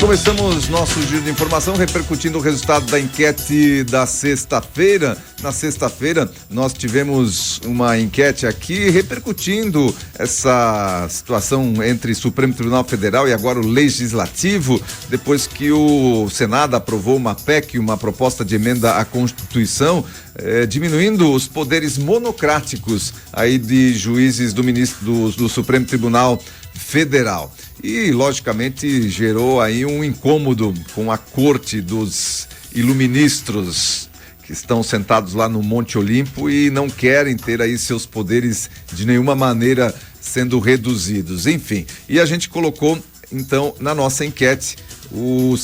Começamos nosso giro de informação repercutindo o resultado da enquete da sexta-feira. Na sexta-feira, nós tivemos uma enquete aqui repercutindo essa situação entre Supremo Tribunal Federal e agora o Legislativo, depois que o Senado aprovou uma PEC, uma proposta de emenda à Constituição, diminuindo os poderes monocráticos aí de juízes do Supremo Tribunal Federal. E, logicamente, gerou aí um incômodo com a corte dos iluministros que estão sentados lá no Monte Olimpo e não querem ter aí seus poderes de nenhuma maneira sendo reduzidos. Enfim, e a gente colocou, então, na nossa enquete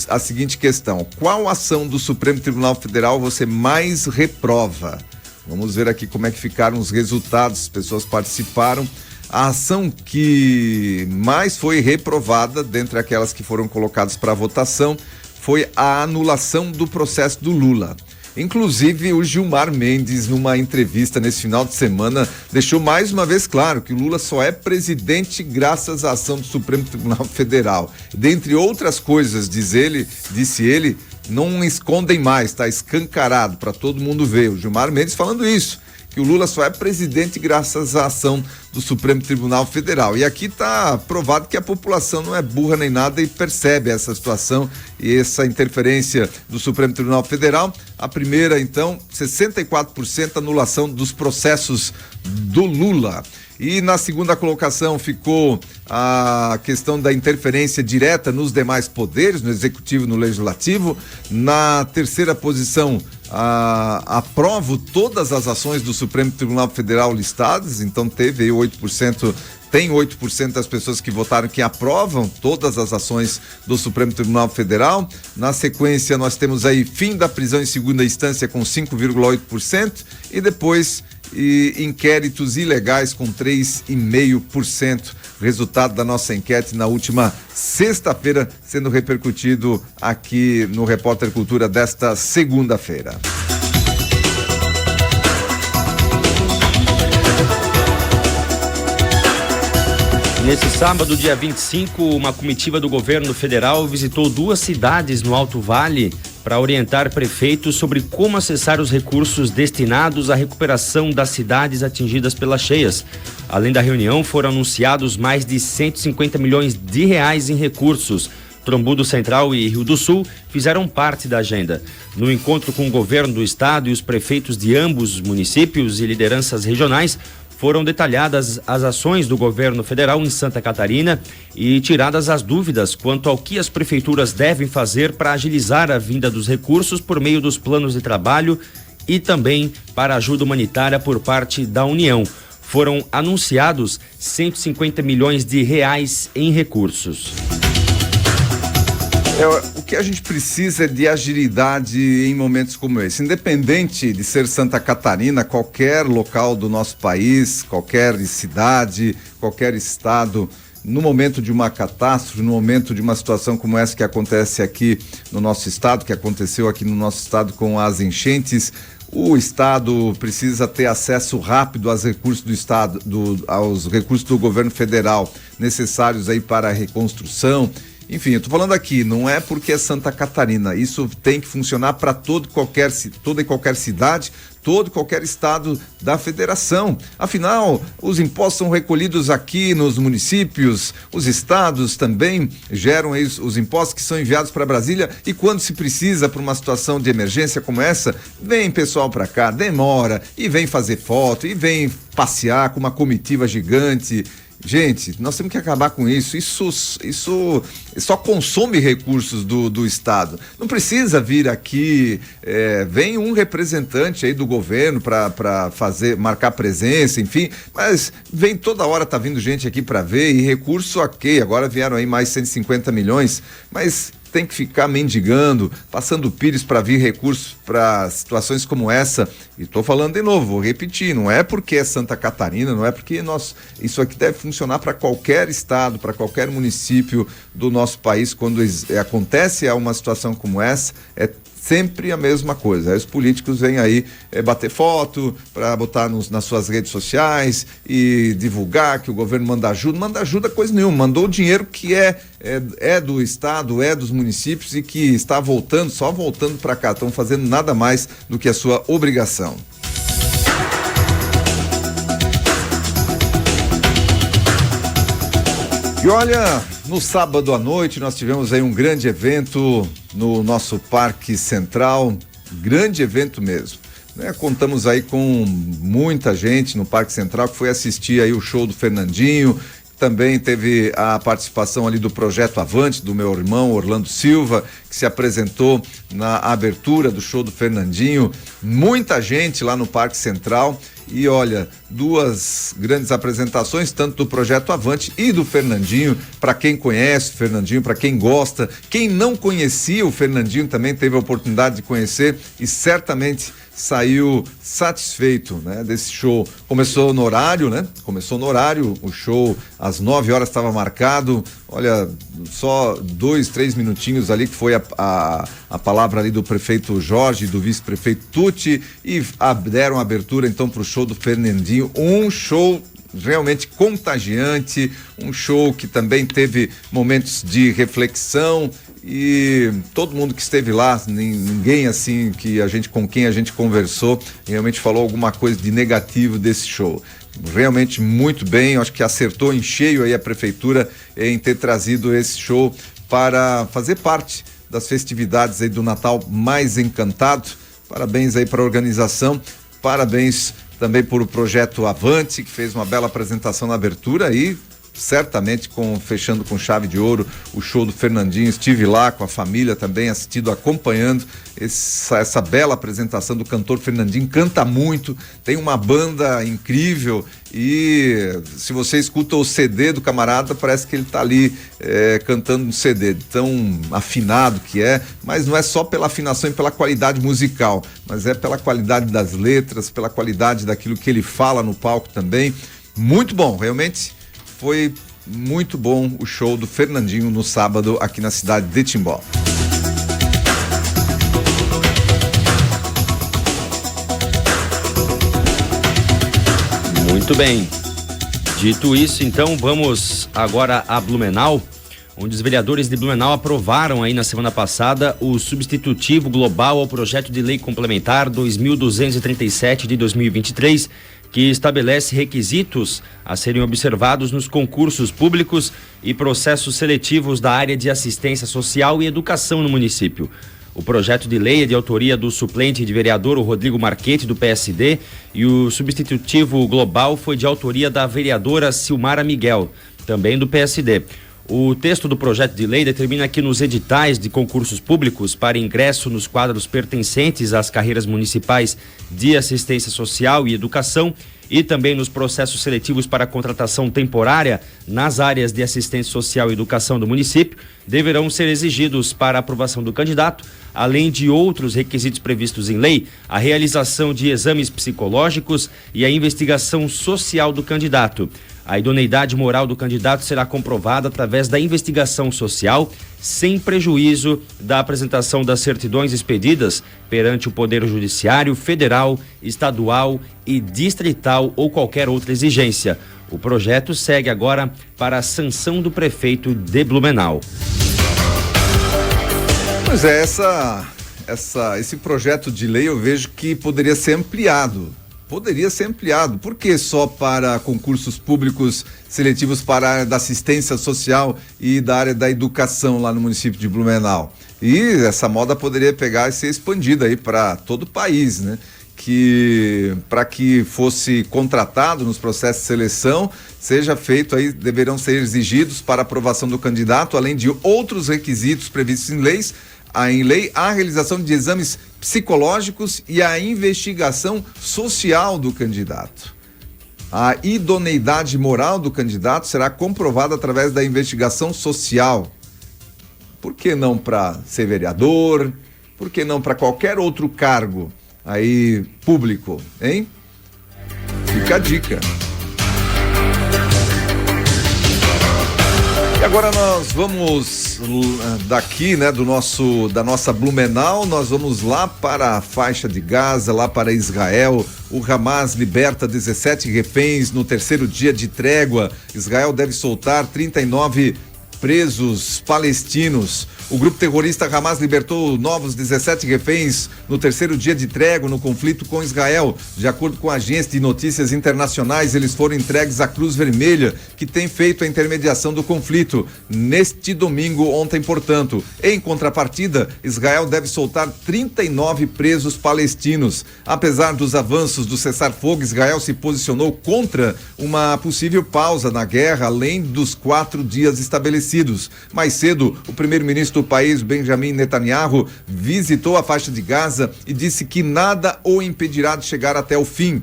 a seguinte questão: qual ação do Supremo Tribunal Federal você mais reprova? Vamos ver aqui como é que ficaram os resultados, as pessoas participaram. A ação que mais foi reprovada, dentre aquelas que foram colocadas para votação, foi a anulação do processo do Lula. Inclusive, o Gilmar Mendes, numa entrevista nesse final de semana, deixou mais uma vez claro que o Lula só é presidente graças à ação do Supremo Tribunal Federal. Dentre outras coisas, disse ele, não escondem mais, está escancarado para todo mundo ver. O Gilmar Mendes falando isso, que o Lula só é presidente graças à ação do Supremo Tribunal Federal. E aqui está provado que a população não é burra nem nada e percebe essa situação e essa interferência do Supremo Tribunal Federal. A primeira, então, 64% anulação dos processos do Lula. E na segunda colocação ficou a questão da interferência direta nos demais poderes, no Executivo e no Legislativo. Na terceira posição, aprovo todas as ações do Supremo Tribunal Federal listadas, então teve 8%, tem 8% das pessoas que votaram que aprovam todas as ações do Supremo Tribunal Federal. Na sequência, nós temos aí fim da prisão em segunda instância com 5,8% e depois inquéritos ilegais com 3,5%. Resultado da nossa enquete na última sexta-feira, sendo repercutido aqui no Repórter Cultura desta segunda-feira. Nesse sábado, dia 25, uma comitiva do governo federal visitou 2 cidades no Alto Vale para orientar prefeitos sobre como acessar os recursos destinados à recuperação das cidades atingidas pelas cheias. Além da reunião, foram anunciados mais de 150 milhões de reais em recursos. Trombudo Central e Rio do Sul fizeram parte da agenda. No encontro com o governo do estado e os prefeitos de ambos os municípios e lideranças regionais, foram detalhadas as ações do governo federal em Santa Catarina e tiradas as dúvidas quanto ao que as prefeituras devem fazer para agilizar a vinda dos recursos por meio dos planos de trabalho e também para ajuda humanitária por parte da União. Foram anunciados 150 milhões de reais em recursos. O que a gente precisa é de agilidade em momentos como esse. Independente de ser Santa Catarina, qualquer local do nosso país, qualquer cidade, qualquer estado, no momento de uma catástrofe, no momento de uma situação como essa que acontece aqui no nosso estado, que aconteceu aqui no nosso estado com as enchentes, o estado precisa ter acesso rápido aos recursos do estado, aos recursos do governo federal necessários aí para a reconstrução. Enfim, eu tô falando aqui, não é porque é Santa Catarina, isso tem que funcionar para toda e qualquer cidade, todo e qualquer estado da federação. Afinal, os impostos são recolhidos aqui nos municípios, os estados também geram os impostos que são enviados para Brasília e quando se precisa para uma situação de emergência como essa, vem pessoal para cá, demora e vem fazer foto e vem passear com uma comitiva gigante. Gente, nós temos que acabar com isso. Isso só consome recursos do estado. Não precisa vir aqui, vem um representante aí do governo para marcar presença, enfim, mas vem toda hora, tá vindo gente aqui para ver e recurso ok, agora vieram aí mais 150 milhões, mas tem que ficar mendigando, passando pires para vir recursos para situações como essa. E estou falando de novo, vou repetir, não é porque é Santa Catarina, não é porque isso aqui deve funcionar para qualquer estado, para qualquer município do nosso país. Quando acontece uma situação como essa, sempre a mesma coisa. Aí os políticos vêm aí bater foto para botar nas suas redes sociais e divulgar que o governo manda ajuda coisa nenhuma, mandou o dinheiro que é do estado, é dos municípios e que está só voltando para cá, estão fazendo nada mais do que a sua obrigação. E olha, no sábado à noite nós tivemos aí um grande evento no nosso Parque Central, grande evento mesmo, né? Contamos aí com muita gente no Parque Central que foi assistir aí o show do Fernandinho. Também teve a participação ali do Projeto Avante, do meu irmão Orlando Silva, que se apresentou na abertura do show do Fernandinho. Muita gente lá no Parque Central. E olha, duas grandes apresentações, tanto do Projeto Avante e do Fernandinho. Para quem conhece o Fernandinho, para quem gosta, quem não conhecia o Fernandinho também teve a oportunidade de conhecer e certamente saiu satisfeito, né, desse show. Começou no horário, o show às 9 horas estava marcado. Olha, só 2-3 minutinhos ali que foi a palavra ali do prefeito Jorge, do vice-prefeito Tucci, e deram abertura então para o show do Fernandinho, um show realmente contagiante, um show que também teve momentos de reflexão. E todo mundo que esteve lá, ninguém assim com quem a gente conversou realmente falou alguma coisa de negativo desse show. Realmente muito bem, eu acho que acertou em cheio aí a prefeitura em ter trazido esse show para fazer parte das festividades aí do Natal mais encantado. Parabéns aí para a organização, parabéns também por o Projeto Avante, que fez uma bela apresentação na abertura e certamente fechando com chave de ouro o show do Fernandinho. Estive lá com a família também assistindo, acompanhando essa bela apresentação do cantor Fernandinho. Canta muito, tem uma banda incrível e se você escuta o CD do camarada, parece que ele tá ali cantando no CD, tão afinado que é, mas não é só pela afinação e pela qualidade musical, mas é pela qualidade das letras, pela qualidade daquilo que ele fala no palco também. Muito bom, realmente foi muito bom o show do Fernandinho no sábado aqui na cidade de Timbó. Muito bem. Dito isso, então, vamos agora a Blumenau, onde os vereadores de Blumenau aprovaram aí na semana passada o substitutivo global ao projeto de lei complementar 2237 de 2023, que estabelece requisitos a serem observados nos concursos públicos e processos seletivos da área de assistência social e educação no município. O projeto de lei é de autoria do suplente de vereador, o Rodrigo Marchetti, do PSD, e o substitutivo global foi de autoria da vereadora Silmara Miguel, também do PSD. O texto do projeto de lei determina que nos editais de concursos públicos para ingresso nos quadros pertencentes às carreiras municipais de assistência social e educação e também nos processos seletivos para contratação temporária nas áreas de assistência social e educação do município, deverão ser exigidos para aprovação do candidato, além de outros requisitos previstos em lei, a realização de exames psicológicos e a investigação social do candidato. A idoneidade moral do candidato será comprovada através da investigação social, sem prejuízo da apresentação das certidões expedidas perante o Poder Judiciário Federal, Estadual e Distrital ou qualquer outra exigência. O projeto segue agora para a sanção do prefeito de Blumenau. Pois é, esse projeto de lei eu vejo que poderia ser ampliado. Por que só para concursos públicos seletivos para a área da assistência social e da área da educação lá no município de Blumenau? E essa moda poderia pegar e ser expandida aí para todo o país, né? Que para que fosse contratado nos processos de seleção, seja feito aí, deverão ser exigidos para aprovação do candidato, além de outros requisitos previstos em lei, a realização de exames psicológicos e a investigação social do candidato. A idoneidade moral do candidato será comprovada através da investigação social. Por que não para ser vereador? Por que não para qualquer outro cargo aí público, hein? Fica a dica. E agora nós vamos daqui, né, da nossa Blumenau, nós vamos lá para a faixa de Gaza, lá para Israel. O Hamas liberta 17 reféns no terceiro dia de trégua. Israel deve soltar 39 presos palestinos. O grupo terrorista Hamas libertou novos 17 reféns no terceiro dia de trégua no conflito com Israel. De acordo com a agência de notícias internacionais, eles foram entregues à Cruz Vermelha, que tem feito a intermediação do conflito. Neste domingo, ontem, portanto. Em contrapartida, Israel deve soltar 39 presos palestinos. Apesar dos avanços do cessar-fogo, Israel se posicionou contra uma possível pausa na guerra, além dos 4 dias estabelecidos. Mais cedo, o primeiro-ministro do país, Benjamin Netanyahu, visitou a faixa de Gaza e disse que nada o impedirá de chegar até o fim.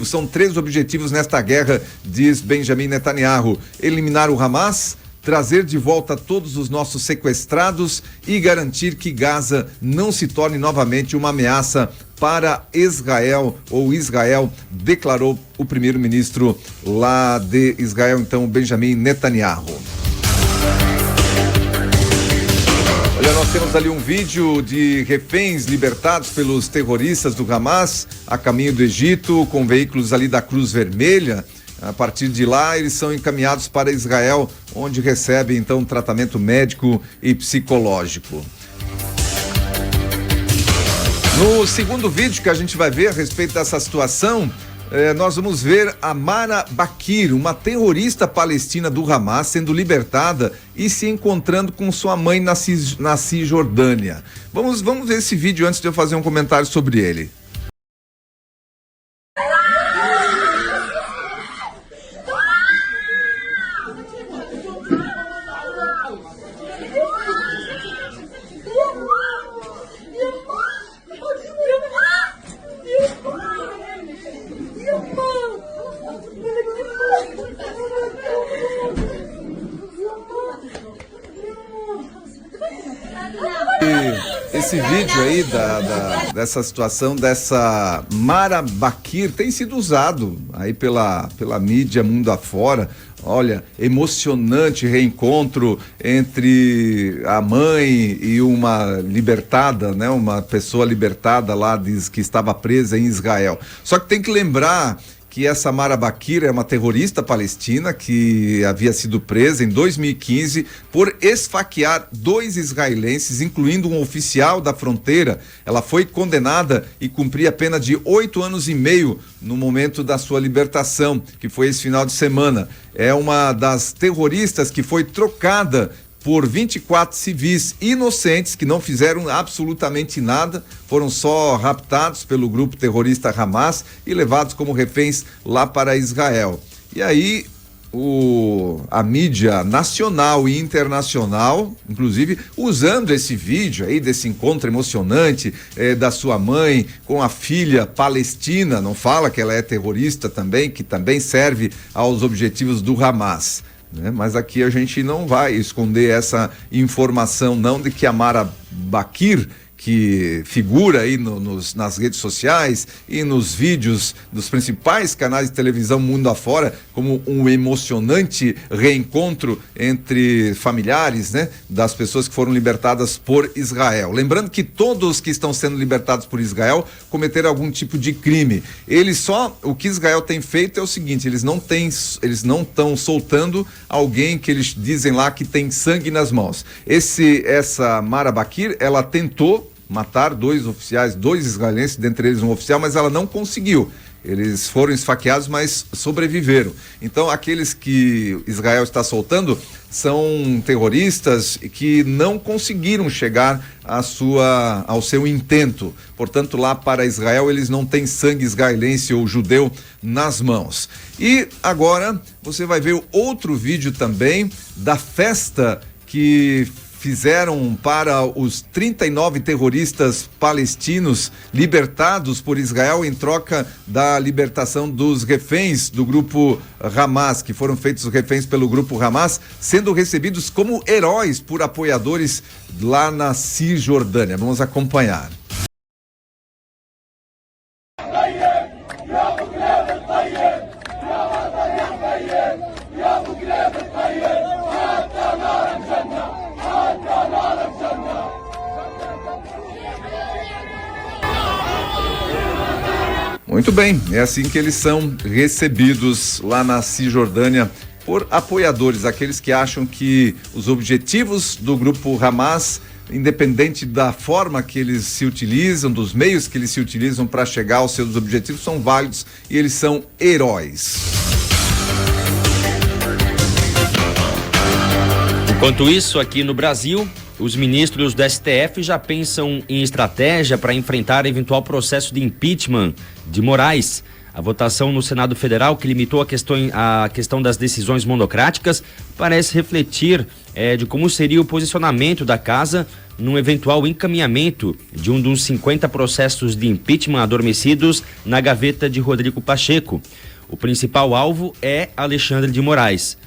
São três objetivos nesta guerra, diz Benjamin Netanyahu: eliminar o Hamas, trazer de volta todos os nossos sequestrados e garantir que Gaza não se torne novamente uma ameaça para Israel, declarou o primeiro-ministro lá de Israel, então, Benjamin Netanyahu. Olha, nós temos ali um vídeo de reféns libertados pelos terroristas do Hamas a caminho do Egito, com veículos ali da Cruz Vermelha. A partir de lá, eles são encaminhados para Israel, onde recebem então tratamento médico e psicológico. No segundo vídeo que a gente vai ver a respeito dessa situação, nós vamos ver a Mara Bakir, uma terrorista palestina do Hamas, sendo libertada e se encontrando com sua mãe na Cisjordânia. Vamos ver esse vídeo antes de eu fazer um comentário sobre ele. Esse vídeo aí dessa situação dessa Mara Bakir tem sido usado aí pela mídia mundo afora. Olha, emocionante reencontro entre a mãe e uma libertada, né? Uma pessoa libertada lá, diz que estava presa em Israel. Só que tem que lembrar que essa Mara Bakir é uma terrorista palestina que havia sido presa em 2015 por esfaquear 2 israelenses, incluindo um oficial da fronteira. Ela foi condenada e cumpria a pena de 8 anos e meio no momento da sua libertação, que foi esse final de semana. É uma das terroristas que foi trocada por 24 civis inocentes que não fizeram absolutamente nada, foram só raptados pelo grupo terrorista Hamas e levados como reféns lá para Israel. E aí a mídia nacional e internacional, inclusive, usando esse vídeo aí desse encontro emocionante da sua mãe com a filha palestina, não fala que ela é terrorista também, que também serve aos objetivos do Hamas. Mas aqui a gente não vai esconder essa informação não, de que a Mara Bakir, que figura aí nas redes sociais e nos vídeos dos principais canais de televisão mundo afora como um emocionante reencontro entre familiares, né, das pessoas que foram libertadas por Israel. Lembrando que todos que estão sendo libertados por Israel cometeram algum tipo de crime. O que Israel tem feito é o seguinte: eles não estão soltando alguém que eles dizem lá que tem sangue nas mãos. Essa Mara Bakir, ela tentou matar 2 oficiais, 2 israelenses, dentre eles um oficial, mas ela não conseguiu. Eles foram esfaqueados, mas sobreviveram. Então, aqueles que Israel está soltando são terroristas que não conseguiram chegar ao seu intento. Portanto, lá para Israel, eles não têm sangue israelense ou judeu nas mãos. E agora, você vai ver outro vídeo também da festa que fizeram para os 39 terroristas palestinos libertados por Israel em troca da libertação dos reféns do grupo Hamas, que foram feitos reféns pelo grupo Hamas, sendo recebidos como heróis por apoiadores lá na Cisjordânia. Vamos acompanhar. Muito bem, é assim que eles são recebidos lá na Cisjordânia por apoiadores, aqueles que acham que os objetivos do grupo Hamas, independente da forma que eles se utilizam, dos meios que eles se utilizam para chegar aos seus objetivos, são válidos e eles são heróis. Enquanto isso, aqui no Brasil, os ministros do STF já pensam em estratégia para enfrentar eventual processo de impeachment de Moraes. A votação no Senado Federal, que limitou a questão das decisões monocráticas, parece refletir de como seria o posicionamento da casa num eventual encaminhamento de um dos 50 processos de impeachment adormecidos na gaveta de Rodrigo Pacheco. O principal alvo é Alexandre de Moraes.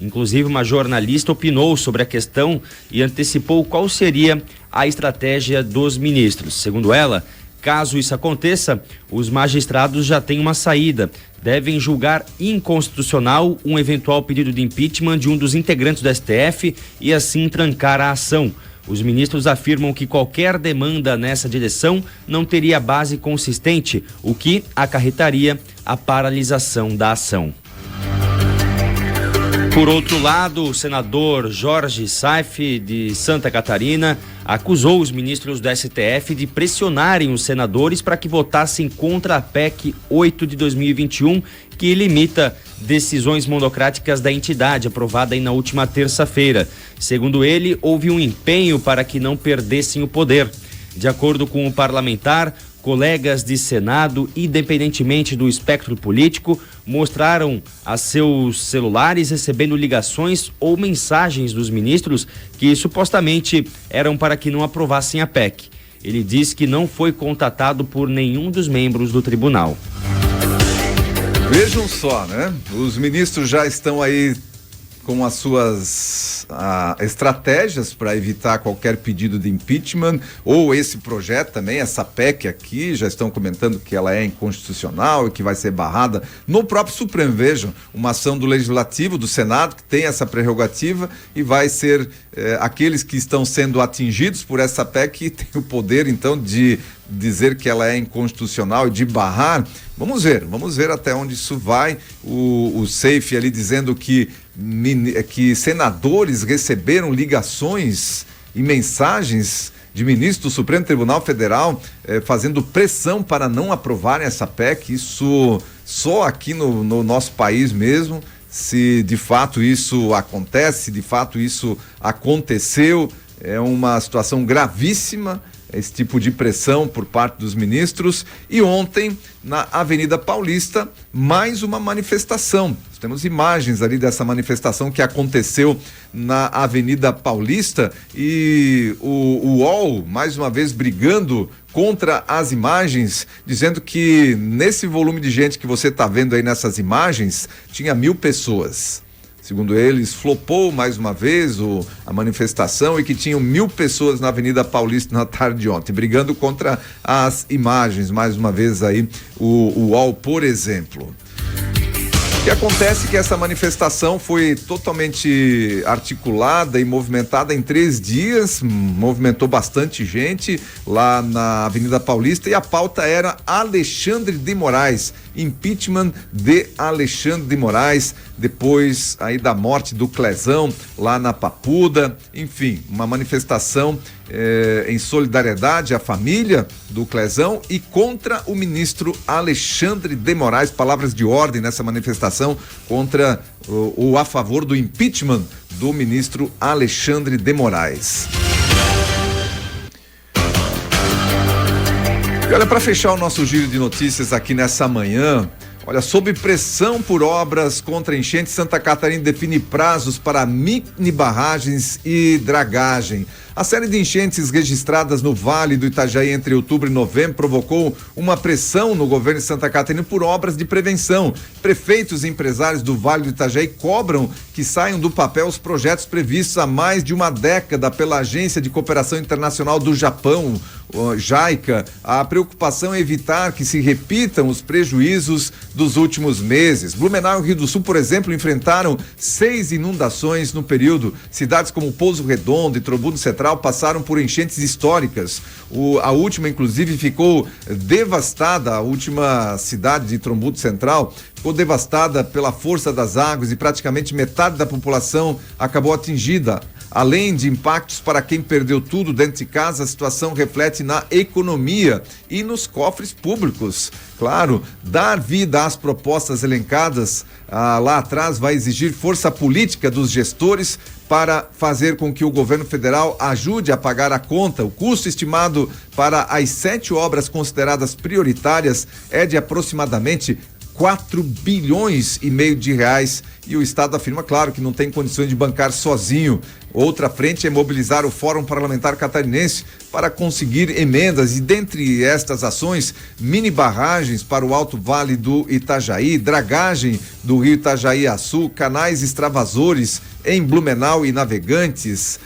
Inclusive, uma jornalista opinou sobre a questão e antecipou qual seria a estratégia dos ministros. Segundo ela, caso isso aconteça, os magistrados já têm uma saída. Devem julgar inconstitucional um eventual pedido de impeachment de um dos integrantes do STF e assim trancar a ação. Os ministros afirmam que qualquer demanda nessa direção não teria base consistente, o que acarretaria a paralisação da ação. Por outro lado, o senador Jorge Saif, de Santa Catarina, acusou os ministros do STF de pressionarem os senadores para que votassem contra a PEC 8 de 2021, que limita decisões monocráticas da entidade, aprovada na última terça-feira. Segundo ele, houve um empenho para que não perdessem o poder. De acordo com o parlamentar, colegas de Senado, independentemente do espectro político, mostraram a seus celulares recebendo ligações ou mensagens dos ministros que supostamente eram para que não aprovassem a PEC. Ele diz que não foi contatado por nenhum dos membros do tribunal. Vejam só, né? Os ministros já estão aí com as suas estratégias para evitar qualquer pedido de impeachment, ou esse projeto também, essa PEC aqui, já estão comentando que ela é inconstitucional e que vai ser barrada no próprio Supremo. Vejam, uma ação do Legislativo, do Senado, que tem essa prerrogativa e vai ser aqueles que estão sendo atingidos por essa PEC tem o poder, então, de dizer que ela é inconstitucional e de barrar. Vamos ver até onde isso vai. O Saif ali dizendo que senadores receberam ligações e mensagens de ministros do Supremo Tribunal Federal fazendo pressão para não aprovarem essa PEC. Isso só aqui no nosso país mesmo. Se de fato isso acontece, de fato isso aconteceu, é uma situação gravíssima, esse tipo de pressão por parte dos ministros. E ontem, na Avenida Paulista, mais uma manifestação. Temos imagens ali dessa manifestação que aconteceu na Avenida Paulista e o UOL, mais uma vez, brigando contra as imagens, dizendo que nesse volume de gente que você está vendo aí nessas imagens, tinha 1.000 pessoas. Segundo eles, flopou mais uma vez a manifestação e que tinham 1.000 pessoas na Avenida Paulista na tarde de ontem, brigando contra as imagens, mais uma vez aí o UOL, por exemplo. O que acontece é que essa manifestação foi totalmente articulada e movimentada em 3 dias, movimentou bastante gente lá na Avenida Paulista e a pauta era Alexandre de Moraes, impeachment de Alexandre de Moraes, depois aí da morte do Clezão lá na Papuda. Enfim, uma manifestação em solidariedade à família do Clezão e contra o ministro Alexandre de Moraes. Palavras de ordem nessa manifestação contra ou a favor do impeachment do ministro Alexandre de Moraes. E olha, para fechar o nosso giro de notícias aqui nessa manhã, olha, sob pressão por obras contra enchentes, Santa Catarina define prazos para mini barragens e dragagem. A série de enchentes registradas no Vale do Itajaí entre outubro e novembro provocou uma pressão no governo de Santa Catarina por obras de prevenção. Prefeitos e empresários do Vale do Itajaí cobram que saiam do papel os projetos previstos há mais de uma década pela Agência de Cooperação Internacional do Japão, JICA. A preocupação é evitar que se repitam os prejuízos dos últimos meses. Blumenau e Rio do Sul, por exemplo, enfrentaram 6 inundações no período. Cidades como Pouso Redondo e Trombudo Central passaram por enchentes históricas. A última, inclusive, ficou devastada, a última cidade de Trombudo Central ficou devastada pela força das águas e praticamente metade da população acabou atingida. Além de impactos para quem perdeu tudo dentro de casa, a situação reflete na economia e nos cofres públicos. Claro, dar vida às propostas elencadas lá atrás vai exigir força política dos gestores para fazer com que o governo federal ajude a pagar a conta. O custo estimado para as 7 obras consideradas prioritárias é de aproximadamente 4 bilhões e meio de reais, e o Estado afirma, claro, que não tem condições de bancar sozinho. Outra frente é mobilizar o Fórum Parlamentar Catarinense para conseguir emendas, e dentre estas ações, mini barragens para o Alto Vale do Itajaí, dragagem do Rio Itajaí-Açu, canais extravasores em Blumenau e Navegantes,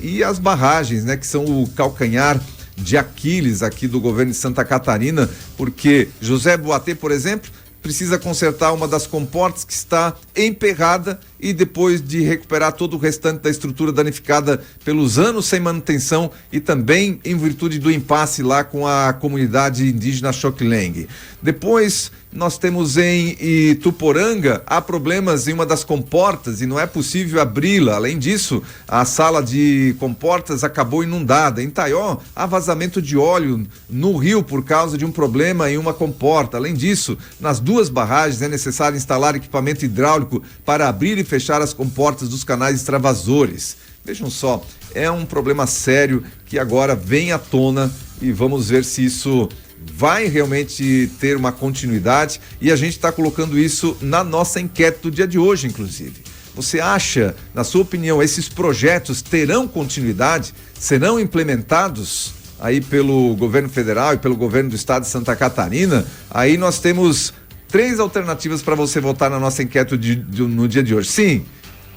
e as barragens, né, que são o calcanhar de Aquiles aqui do governo de Santa Catarina, porque José Boatê, por exemplo, precisa consertar uma das comportas que está emperrada, e depois de recuperar todo o restante da estrutura danificada pelos anos sem manutenção e também em virtude do impasse lá com a comunidade indígena Xokleng. Depois nós temos em Ituporanga, há problemas em uma das comportas e não é possível abri-la. Além disso, a sala de comportas acabou inundada. Em Taió, há vazamento de óleo no rio por causa de um problema em uma comporta. Além disso, nas 2 barragens é necessário instalar equipamento hidráulico para abrir e fechar as comportas dos canais extravasores. Vejam só, é um problema sério que agora vem à tona, e vamos ver se isso vai realmente ter uma continuidade, e a gente está colocando isso na nossa enquete do dia de hoje, inclusive. Você acha, na sua opinião, esses projetos terão continuidade? Serão implementados aí pelo governo federal e pelo governo do estado de Santa Catarina? Aí nós temos 3 alternativas para você votar na nossa enquete no dia de hoje. Sim,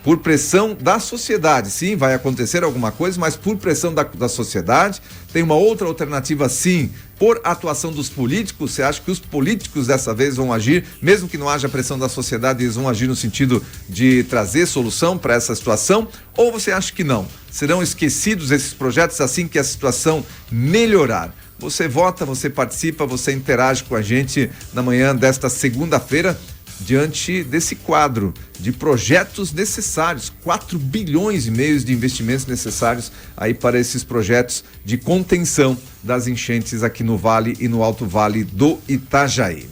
por pressão da sociedade. Sim, vai acontecer alguma coisa, mas por pressão da sociedade. Tem uma outra alternativa, sim, por atuação dos políticos. Você acha que os políticos dessa vez vão agir, mesmo que não haja pressão da sociedade, eles vão agir no sentido de trazer solução para essa situação? Ou você acha que não? Serão esquecidos esses projetos assim que a situação melhorar? Você vota, você participa, você interage com a gente na manhã desta segunda-feira, diante desse quadro de projetos necessários, 4 bilhões e meio de investimentos necessários aí para esses projetos de contenção das enchentes aqui no Vale e no Alto Vale do Itajaí.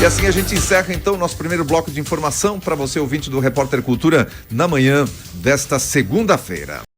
E assim a gente encerra então o nosso primeiro bloco de informação para você, ouvinte do Repórter Cultura, na manhã desta segunda-feira.